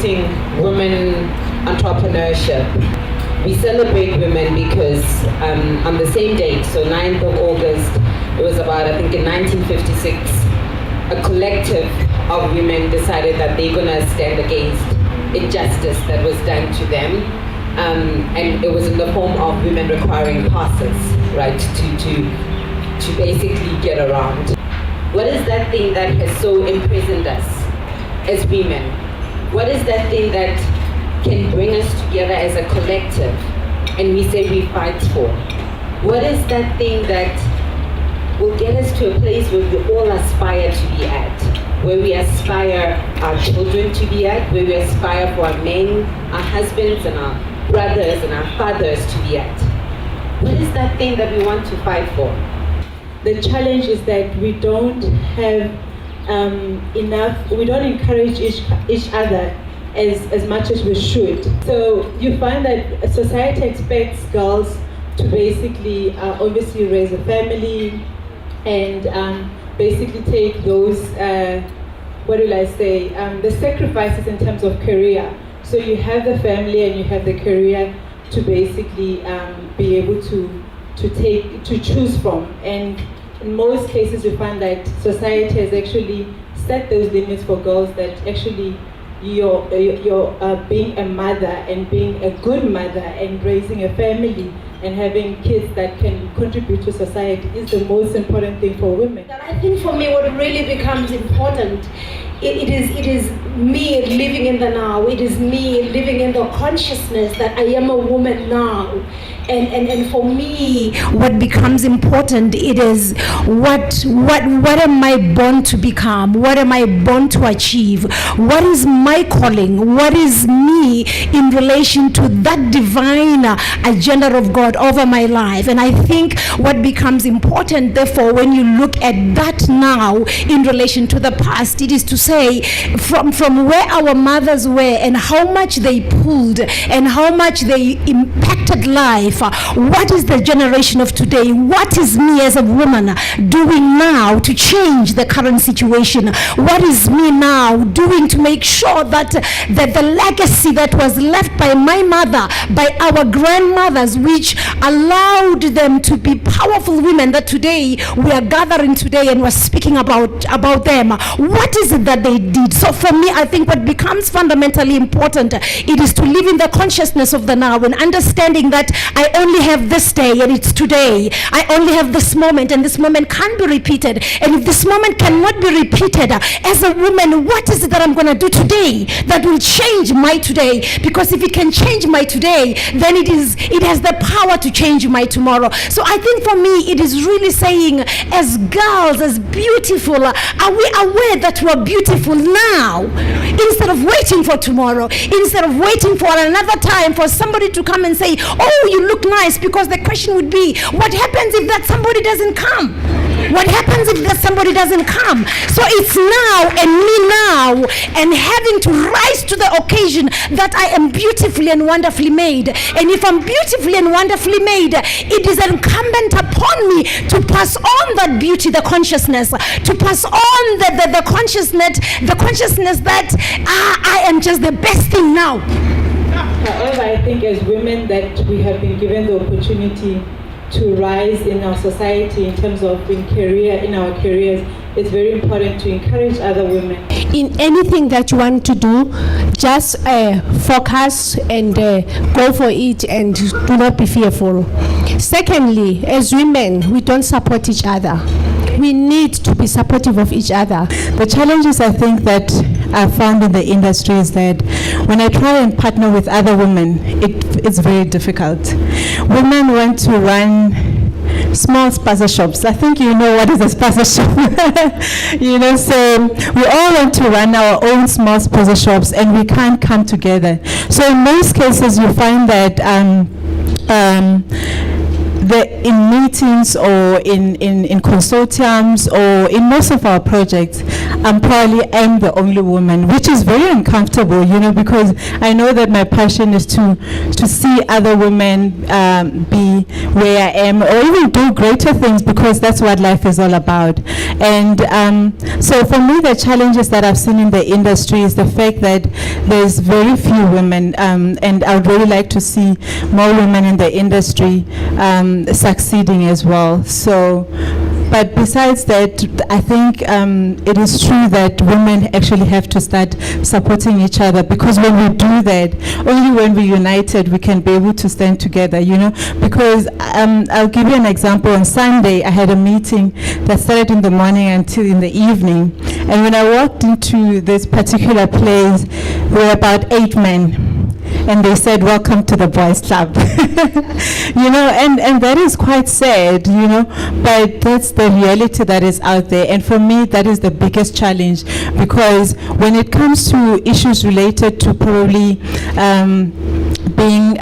celebrating women entrepreneurship. We celebrate women because on the same date, so 9th of August, it was about, I think in 1956, a collective of women decided that they're gonna stand against injustice that was done to them. And it was in the form of women requiring passes, right, to basically get around. What is that thing that has so imprisoned us as women? What is that thing that can bring us together as a collective and we say we fight for? What is that thing that will get us to a place where we all aspire to be at, where we aspire our children to be at, where we aspire for our men, our husbands and our brothers and our fathers to be at? What is that thing that we want to fight for? The challenge is that we don't have enough, we don't encourage each other as much as we should. So you find that society expects girls to basically obviously raise a family and basically take those, the sacrifices in terms of career. So you have the family and you have the career to basically be able to choose from. And in most cases you find that society has actually set those limits for girls, that actually you're being a mother and being a good mother and raising a family and having kids that can contribute to society is the most important thing for women. I think for me what really becomes important, it is me living in the now. It is me living in the consciousness that I am a woman now. And for me, what becomes important, it is what am I born to become? What am I born to achieve? What is my calling? What is me in relation to that divine agenda of God over my life? And I think what becomes important, therefore, when you look at that now in relation to the past, it is to say from where our mothers were and how much they pulled and how much they impacted life. What is the generation of today? What is me as a woman doing now to change the current situation? What is me now doing to make sure that the legacy that was left by my mother, by our grandmothers, which allowed them to be powerful women that today we are gathering today and we're speaking about them. What is it that they did? So for me, I think what becomes fundamentally important, it is to live in the consciousness of the now and understanding that I only have this day and it's today. I only have this moment and this moment can't be repeated. And if this moment cannot be repeated, as a woman, what is it that I'm going to do today that will change my today? Because if it can change my today, then it has the power to change my tomorrow. So I think for me, it is really saying, as girls, as beautiful, are we aware that we're beautiful now? Instead of waiting for tomorrow, instead of waiting for another time for somebody to come and say, oh, you look nice, because the question would be, what happens if that somebody doesn't come? What happens if that somebody doesn't come? So it's now and me now, and having to rise to the occasion that I am beautifully and wonderfully made. And if I'm beautifully and wonderfully made, it is incumbent upon me to pass on that beauty, the consciousness, to pass on the consciousness that I am just the best thing now. However, I think as women that we have been given the opportunity to rise in our society in terms of in our careers, it's very important to encourage other women. In anything that you want to do, just focus and go for it and do not be fearful. Secondly, as women, we don't support each other. We need to be supportive of each other. The challenges I think that I've found in the industry is that when I try and partner with other women, it's very difficult. Women want to run small spaza shops. I think you know what is a spaza shop. So we all want to run our own small spaza shops and we can't come together. So in most cases you find that in meetings or in consortiums or in most of our projects, I'm probably am the only woman, which is very uncomfortable, because I know that my passion is to see other women be where I am, or even do greater things, because that's what life is all about. And so for me, the challenges that I've seen in the industry is the fact that there's very few women, and I would really like to see more women in the industry succeeding as well. So, but besides that, I think it is true that women actually have to start supporting each other, because when we do that, only when we're united, we can be able to stand together, because I'll give you an example. On Sunday, I had a meeting that started in the morning until in the evening. And when I walked into this particular place, there were about 8 men. And they said, "Welcome to the boys' club." And that is quite sad, but that's the reality that is out there. And for me, that is the biggest challenge, because when it comes to issues related to probably being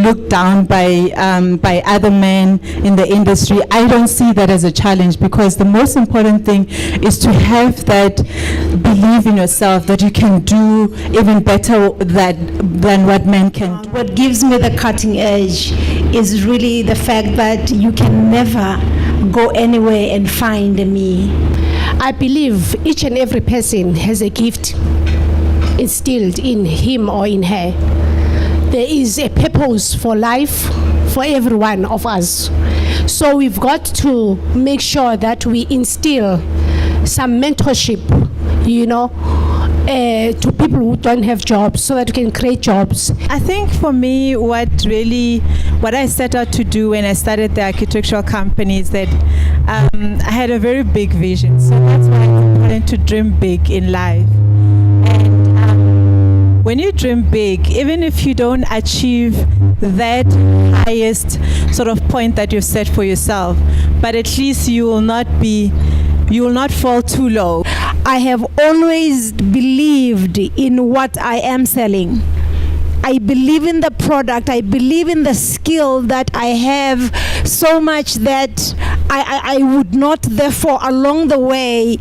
looked down by other men in the industry, I don't see that as a challenge, because the most important thing is to have that belief in yourself that you can do even better than what men can do. What gives me the cutting edge is really the fact that you can never go anywhere and find me. I believe each and every person has a gift instilled in him or in her. There is a purpose for life for every one of us. So we've got to make sure that we instill some mentorship, to people who don't have jobs, so that we can create jobs. I think for me, what I set out to do when I started the architectural company is that I had a very big vision. So that's why it's important to dream big in life. And when you dream big, even if you don't achieve that highest sort of point that you've set for yourself, but at least you will not fall too low. I have always believed in what I am selling. I believe in the product. I believe in the skill that I have so much that I would not, therefore, along the way,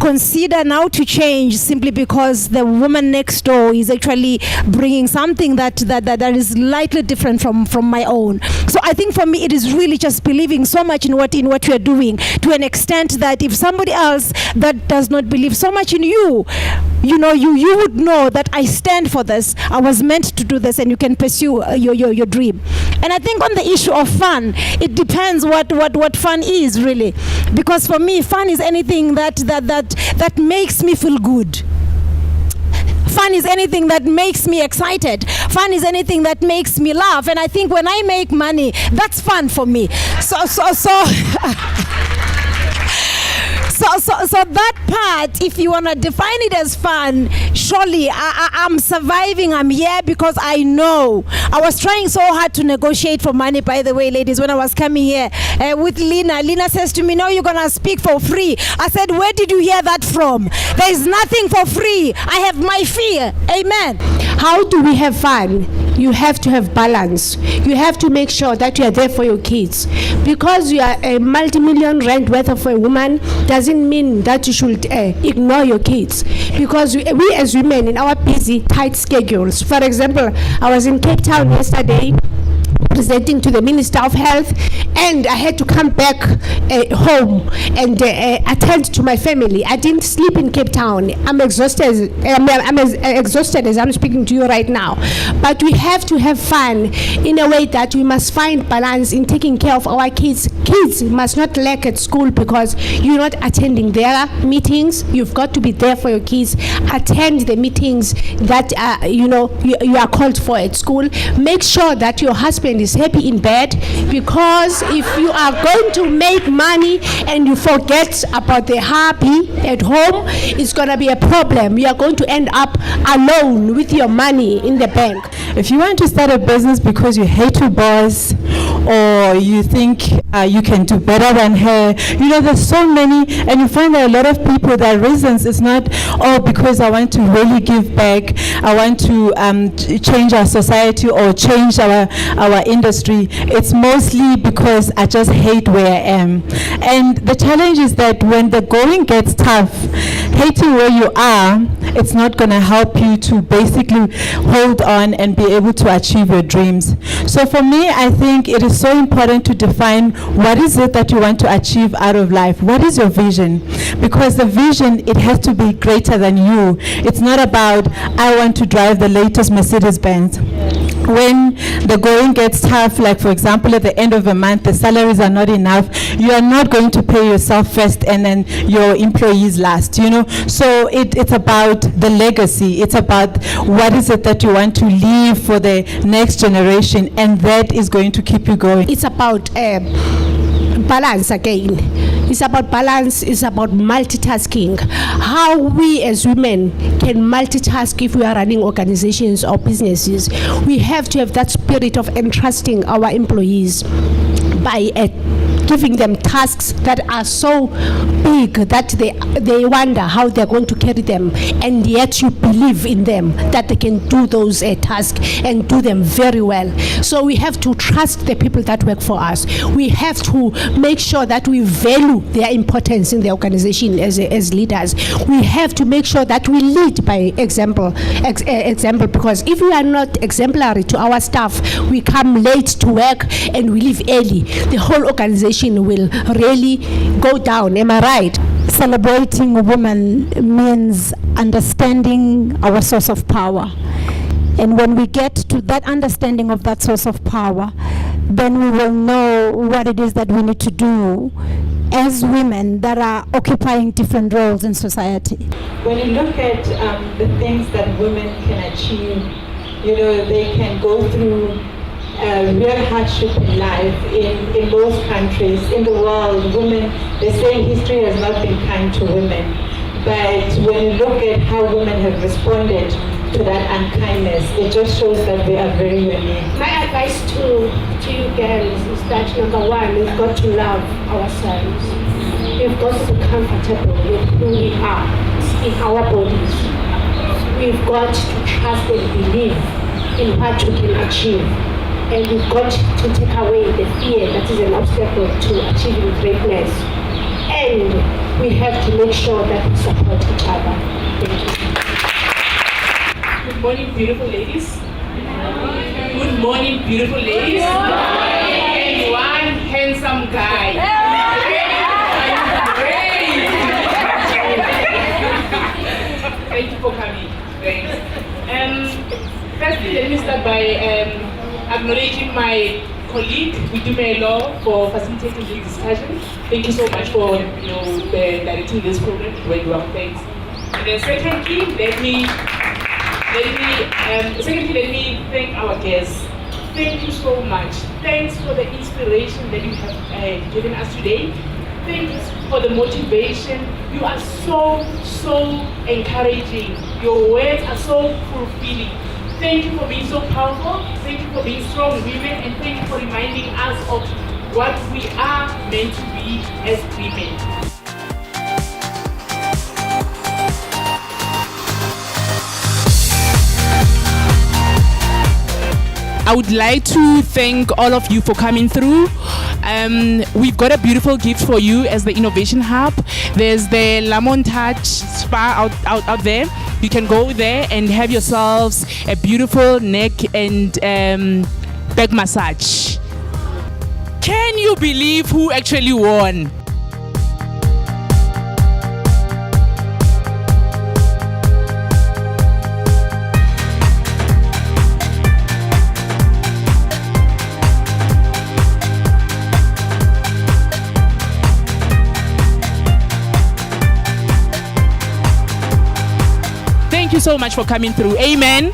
consider now to change simply because the woman next door is actually bringing something that is slightly different from my own. So I think for me, it is really just believing so much in what we are doing, to an extent that if somebody else that does not believe so much in you, you would know that I stand for this. I was meant to do this, and you can pursue your dream. And I think on the issue of fun, it depends what fun is really, because for me, fun is anything that makes me feel good. Fun is anything that makes me excited. Fun is anything that makes me laugh. And I think when I make money, that's fun for me. So that part, if you want to define it as fun, surely I'm surviving. I'm here because I know. I was trying so hard to negotiate for money, by the way, ladies, when I was coming here with Lina. Lina says to me, "No, you're going to speak for free." I said, "Where did you hear that from? There is nothing for free. I have my fear." Amen. How do we have fun? You have to have balance. You have to make sure that you are there for your kids. Because you are a multi-million rand worth of a woman doesn't mean that you should ignore your kids. Because we as women in our busy, tight schedules. For example, I was in Cape Town yesterday presenting to the Minister of Health, and I had to come back home and attend to my family. I didn't sleep in Cape Town. I'm exhausted. I'm as exhausted as I'm speaking to you right now. But we have to have fun in a way that we must find balance in taking care of our kids. Kids must not lack at school because you're not attending their meetings. You've got to be there for your kids. Attend the meetings that you are called for at school. Make sure that your husband is happy in bed, because if you are going to make money and you forget about the happy at home, it's going to be a problem. You are going to end up alone with your money in the bank. If you want to start a business because you hate your boss, or you think you can do better than her. You know, there's so many, and you find that a lot of people, their reasons is not, oh, because I want to really give back, I want to change our society or change our industry. It's mostly because I just hate where I am. And the challenge is that when the going gets tough, hating where you are, it's not going to help you to basically hold on and be able to achieve your dreams. So for me, I think it is so important to define what is it that you want to achieve out of life. What is your vision? Because the vision, it has to be greater than you. It's not about, I want to drive the latest Mercedes-Benz. When the going gets tough, like for example, at the end of the month, the salaries are not enough, you are not going to pay yourself first and then your employees last, you know. So it's about the legacy. It's about what is it that you want to leave for the next generation, and that is going to keep you going. It's about balance again. It's about balance, it's about multitasking. How we as women can multitask if we are running organizations or businesses. We have to have that spirit of entrusting our employees by giving them tasks that are so big that they wonder how they're going to carry them, and yet you believe in them that they can do those tasks and do them very well. So we have to trust the people that work for us. We have to make sure that we value their importance in the organization as leaders. We have to make sure that we lead by example, because if we are not exemplary to our staff, we come late to work and we leave early, the whole organization will really go down. Am I right? Celebrating women means understanding our source of power. And when we get to that understanding of that source of power, then we will know what it is that we need to do as women that are occupying different roles in society. When you look at the things that women can achieve, you know, they can go through real hardship in life. In most countries in the world, women, they say history has not been kind to women. But when you look at how women have responded to that unkindness, it just shows that they are very unique. My advice to you girls is that number one, we've got to love ourselves. We've got to be comfortable with who we are in our bodies. We've got to trust and believe in what we can achieve. And we've got to take away the fear that is an obstacle to achieving greatness. And we have to make sure that we support each other. Thank you. Good morning, beautiful ladies. Good morning, beautiful ladies. And one handsome guy. Thank you for coming. Thanks. Firstly, let me start by acknowledging my colleague, Widumelo, for facilitating this discussion. Thank you so much for directing this program. Very well, thanks. And then secondly, let me thank our guests. Thank you so much. Thanks for the inspiration that you have given us today. Thanks for the motivation. You are so encouraging. Your words are so fulfilling. Thank you for being so powerful. Thank you for being strong women, and thank you for reminding us of what we are meant to be as women. I would like to thank all of you for coming through. We've got a beautiful gift for you as the Innovation Hub. There's the Lamont Touch Spa out there. You can go there and have yourselves a beautiful neck and back massage. Can you believe who actually won? Thank you so much for coming through. Amen.